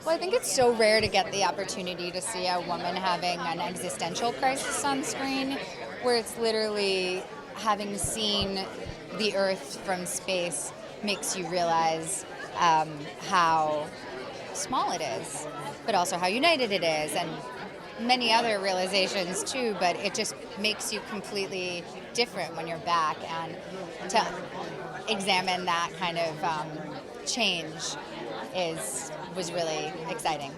Well, I think it's so rare to get the opportunity to see a woman having an existential crisis on screen, where it's literally having seen the Earth from space makes you realize how small it is, but also how united it is, and many other realizations too, but it just makes you completely different when you're back, and to examine that kind of change was really exciting.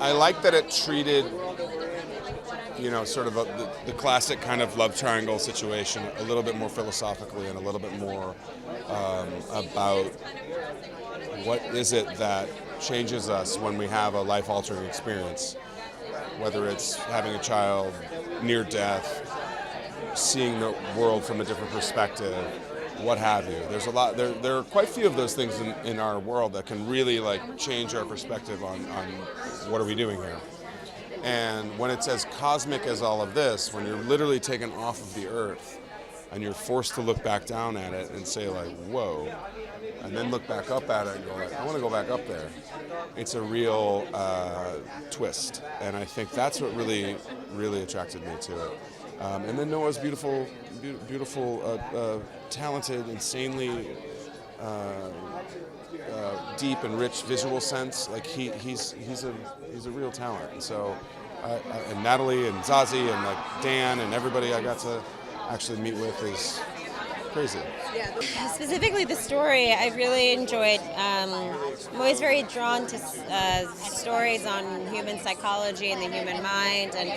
I like that it treated, sort of the classic kind of love triangle situation a little bit more philosophically and a little bit more about what is it that changes us when we have a life-altering experience, whether it's having a child, near death, seeing the world from a different perspective, what have you. There's a lot. There are quite a few of those things in our world that can really change our perspective on what are we doing here. And when it's as cosmic as all of this, when you're literally taken off of the Earth and you're forced to look back down at it and say whoa, and then look back up at it and go I want to go back up there. It's a real twist, and I think that's what really, really attracted me to it. And then Noah's beautiful, talented, insanely deep and rich visual sense. He's a real talent. And so, and Natalie and Zazie and Dan and everybody I got to actually meet with is crazy. Specifically the story, I really enjoyed. I'm always very drawn to stories on human psychology and the human mind, and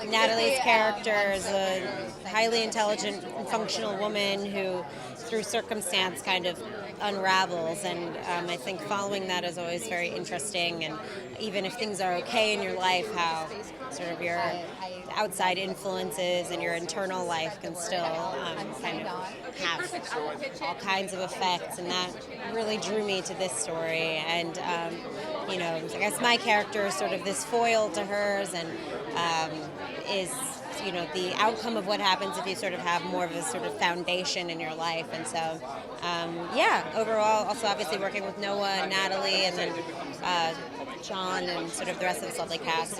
Natalie's character is a highly intelligent and functional woman who, through circumstance, kind of unravels, and I think following that is always very interesting, and even if things are okay in your life, how sort of your outside influences and your internal life can still kind of have all kinds of effects, and that really drew me to this story. And I guess my character is sort of this foil to hers, and is the outcome of what happens if you sort of have more of a sort of foundation in your life. And so overall, also obviously working with Noah and Natalie, and then Jon and sort of the rest of this lovely cast,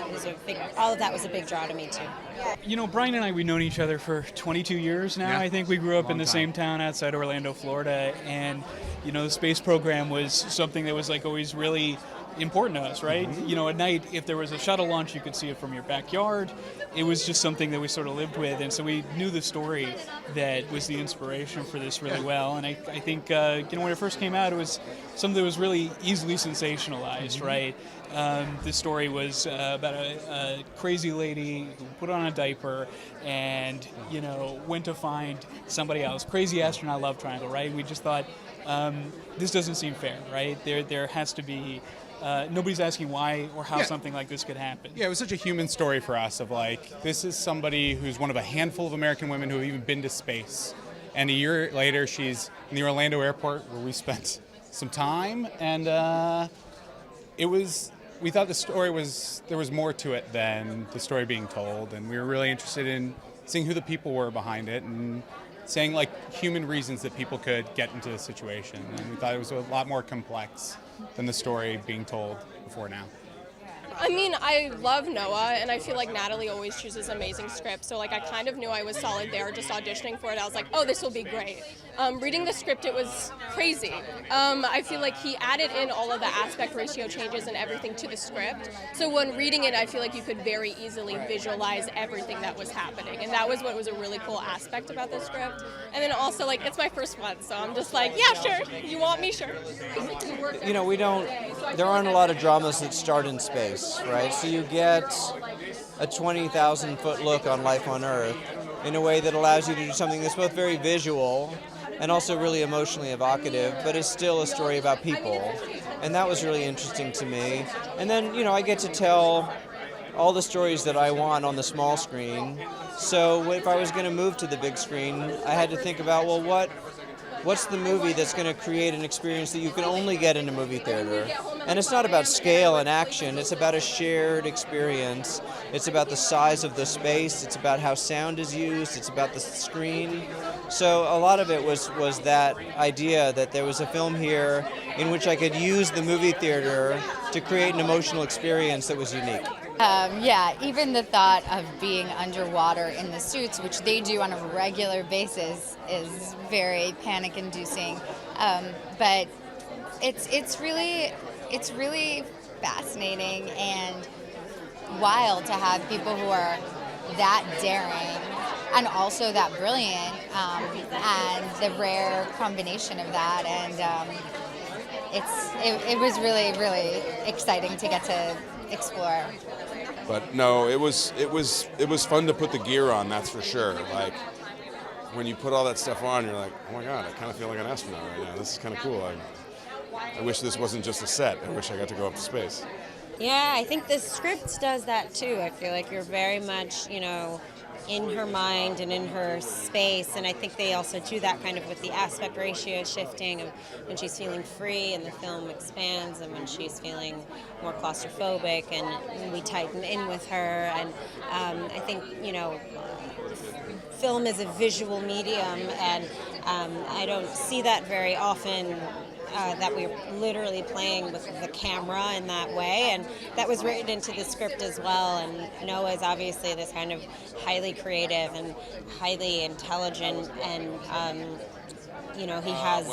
all of that was a big draw to me too. Brian and I, we've known each other for 22 years now. Yeah. I think we grew up in the same town outside Orlando, Florida, and the space program was something that was always really important to us, right? Mm-hmm. At night, if there was a shuttle launch, you could see it from your backyard. It was just something that we sort of lived with, and so we knew the story that was the inspiration for this really well. And I think when it first came out, it was something that was really easily sensationalized, right? The story was about a crazy lady who put on a diaper and went to find somebody else. Crazy astronaut love triangle, right? We just thought this doesn't seem fair, right? There has to be. Nobody's asking why or how something like this could happen. Yeah, it was such a human story for us of this is somebody who's one of a handful of American women who have even been to space. And a year later, she's in the Orlando airport where we spent some time. And we thought the story there was more to it than the story being told. And we were really interested in seeing who the people were behind it and saying human reasons that people could get into the situation. And we thought it was a lot more complex than the story being told before now. I mean, I love Noah, and I feel like Natalie always chooses amazing scripts, so I kind of knew I was solid there just auditioning for it. I was like, oh, this will be great. Reading the script, it was crazy. I feel like he added in all of the aspect ratio changes and everything to the script, so when reading it, I feel like you could very easily visualize everything that was happening, and that was what was a really cool aspect about the script. And then also, it's my first one, so I'm just yeah, sure, you want me, sure. There aren't a lot of dramas that start in space, right? So you get a 20,000-foot look on life on Earth in a way that allows you to do something that's both very visual and also really emotionally evocative, but is still a story about people. And that was really interesting to me. And then, I get to tell all the stories that I want on the small screen. So if I was going to move to the big screen, I had to think about, what's the movie that's going to create an experience that you can only get in a movie theater? And it's not about scale and action, it's about a shared experience. It's about the size of the space, it's about how sound is used, it's about the screen. So a lot of it was that idea that there was a film here in which I could use the movie theater to create an emotional experience that was unique. Yeah, even the thought of being underwater in the suits, which they do on a regular basis, is very panic-inducing. But it's really fascinating and wild to have people who are that daring and also that brilliant, and the rare combination of that. And it was really, really exciting to get to explore. But no, it was fun to put the gear on, that's for sure. Like, when you put all that stuff on, you're like, oh my God, I kind of feel like an astronaut right now. This is kind of cool. I wish this wasn't just a set. I wish I got to go up to space. Yeah, I think the script does that too. I feel like you're very much, in her mind and in her space, and I think they also do that kind of with the aspect ratio shifting of when she's feeling free and the film expands, and when she's feeling more claustrophobic and we tighten in with her. And I think, film is a visual medium, and I don't see that very often. That we're literally playing with the camera in that way, and that was written into the script as well. And Noah is obviously this kind of highly creative and highly intelligent, and he has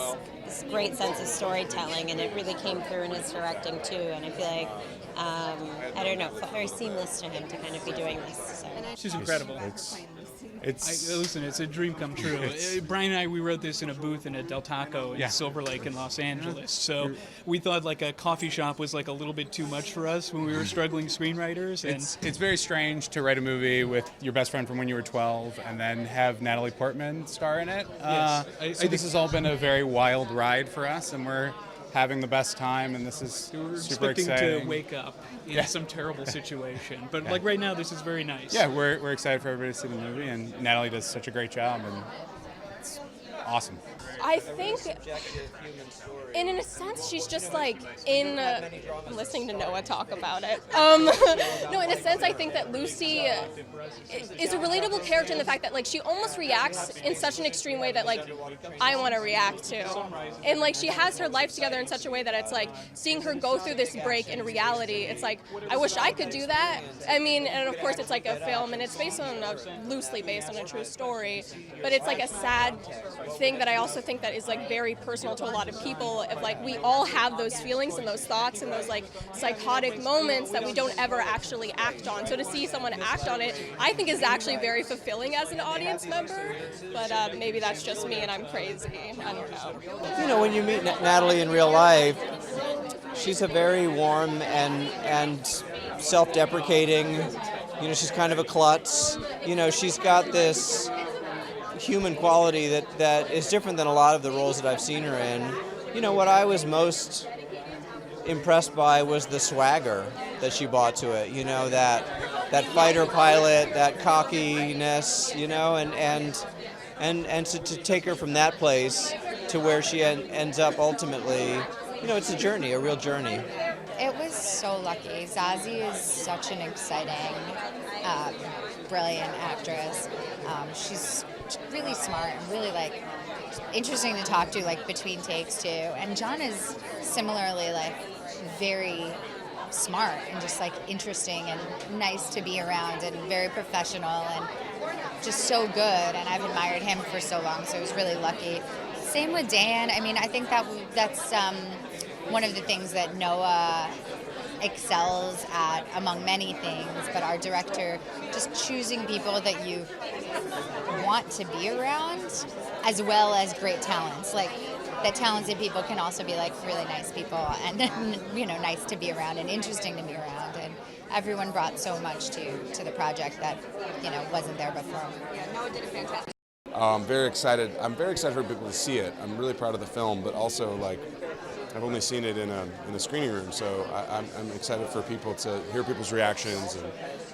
this great sense of storytelling, and it really came through in his directing too. And I feel like I don't know, it felt very seamless to him to kind of be doing this. So. She's incredible. Listen, it's a dream come true. Brian and I, we wrote this in a booth in a Del Taco in Silver Lake in Los Angeles. So we thought like a coffee shop was like a little bit too much for us when we were struggling screenwriters. And It's very strange to write a movie with your best friend from when you were 12 and then have Natalie Portman star in it. Yes. So this has all been a very wild ride for us, and we're having the best time, and this is super expecting exciting. to wake up in some terrible situation, but like right now, this is very nice. Yeah, we're excited for everybody to see the movie, and Natalie does such a great job, and it's awesome. I think, in a sense, she's just like I'm listening to Noah talk about it. No, in a sense, I think that Lucy is a relatable character in the fact that like she almost reacts in such an extreme way that like I want to react to, and like she has her life together in such a way that it's like seeing her go through this break in reality. It's like I wish I could do that. I mean, and of course, it's like a film, and it's loosely based on a true story, but it's like a sad thing that I also think that is like very personal to a lot of people. Of like we all have those feelings and those thoughts and those like psychotic moments that we don't ever actually act on. So to see someone act on it, I think is actually very fulfilling as an audience member. But maybe that's just me and I'm crazy. I don't know. When you meet Natalie in real life, she's a very warm and self-deprecating. She's kind of a klutz. She's got this human quality that is different than a lot of the roles that I've seen her in. What I was most impressed by was the swagger that she brought to it. That fighter pilot, that cockiness. And to take her from that place to where she ends up ultimately. It's a journey, a real journey. It was so lucky. Zazie is such an exciting, brilliant actress. She's really smart and really like interesting to talk to, like between takes too. And Jon is similarly like very smart and just like interesting and nice to be around and very professional and just so good. And I've admired him for so long, so I was really lucky. Same with Dan. I mean, I think that's one of the things that Noah excels at among many things, but our director just choosing people that you want to be around as well as great talents. Like that talented people can also be like really nice people and nice to be around and interesting to be around, and everyone brought so much to the project that wasn't there before. Noah did a fantastic. Very excited. I'm very excited for people to see it. I'm really proud of the film, but also like I've only seen it in a screening room, so I'm excited for people to hear people's reactions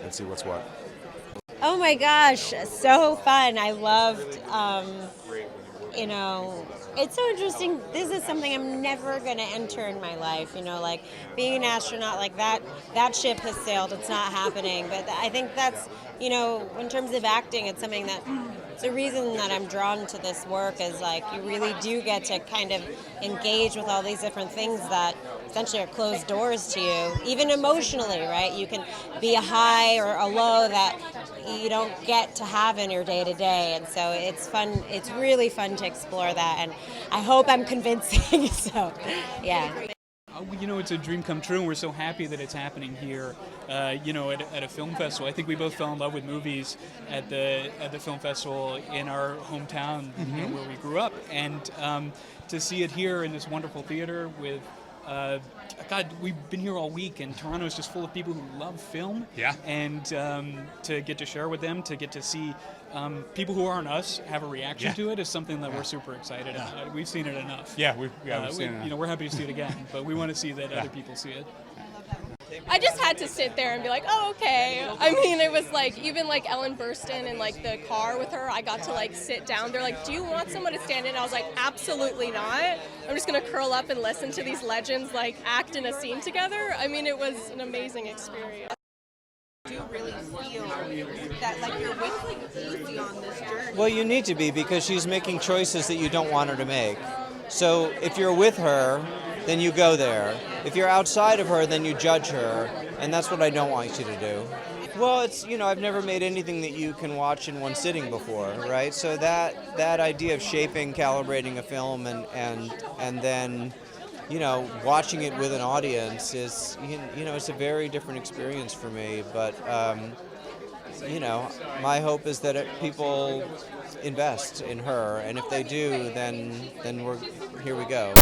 and see what's what. Oh my gosh, so fun. I loved, It's so interesting. This is something I'm never going to enter in my life. You know, like being an astronaut, like that ship has sailed. It's not happening. But I think that's, you know, in terms of acting, it's something that, it's a reason that I'm drawn to this work is like you really do get to kind of engage with all these different things that essentially are closed doors to you, even emotionally, right? You can be a high or a low that you don't get to have in your day-to-day, and so it's fun. It's really fun to explore that, and I hope I'm convincing. So, yeah. You know, it's a dream come true, and we're so happy that it's happening here. You know, at a film festival. I think we both fell in love with movies at the film festival in our hometown, you know, where we grew up, and to see it here in this wonderful theater with. God, we've been here all week, and Toronto is just full of people who love film. Yeah. And to get to share with them, to get to see people who aren't us have a reaction to it is something that we're super excited about. We've seen it enough. Yeah, we've seen it enough. You know, we're happy to see it again, but we want to see that other people see it. I just had to sit there and be like, oh, okay. I mean, it was like, even like Ellen Burstyn in like the car with her, I got to like sit down. They're like, do you want someone to stand in? I was like, absolutely not. I'm just going to curl up and listen to these legends like act in a scene together. I mean, it was an amazing experience. Do you really feel that like you're with Lucy on this journey? Well, you need to be, because she's making choices that you don't want her to make. So if you're with her, then you go there. If you're outside of her, then you judge her, and that's what I don't want you to do. Well, it's, you know, I've never made anything that you can watch in one sitting before, right? So that idea of shaping, calibrating a film, and then, you know, watching it with an audience is, you know, it's a very different experience for me. But, you know, my hope is that people invest in her, and if they do, then here we go.